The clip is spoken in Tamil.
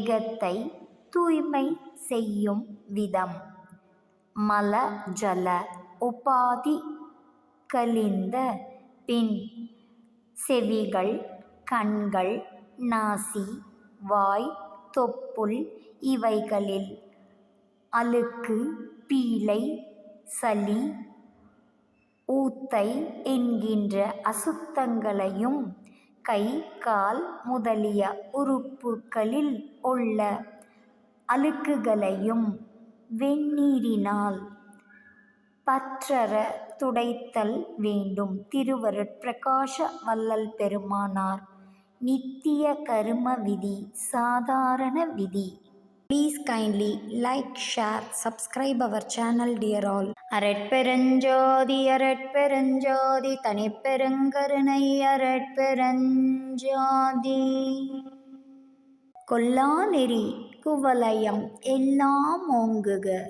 தேகத்தை தூய்மை செய்யும் விதம். மல ஜல உபாதி கழிந்த பின் செவிகள், கண்கள், நாசி, வாய், தொப்புள் இவைகளில் அழுக்கு, பீழை, சளி, ஊத்தை என்கின்ற அசுத்தங்களையும் கை, கால் முதலிய உறுப்புகளில் உள்ள அழுக்குகளையும் வெந்நீரினால் பற்றற துடைத்தல் வேண்டும். திருவருட்பிரகாச வள்ளல் பெருமானார். நித்திய கரும விதி, சாதாரண விதி. Please kindly like, share, subscribe our channel dear all. அரட்பெருஞ்சோதி அரட்பெருஞ்சோதி தனிப்பெருங்கருணை அரட்பெருஞ்சோதி. கொல்லா நெறி குவலயம் எல்லாம் ஓங்குக.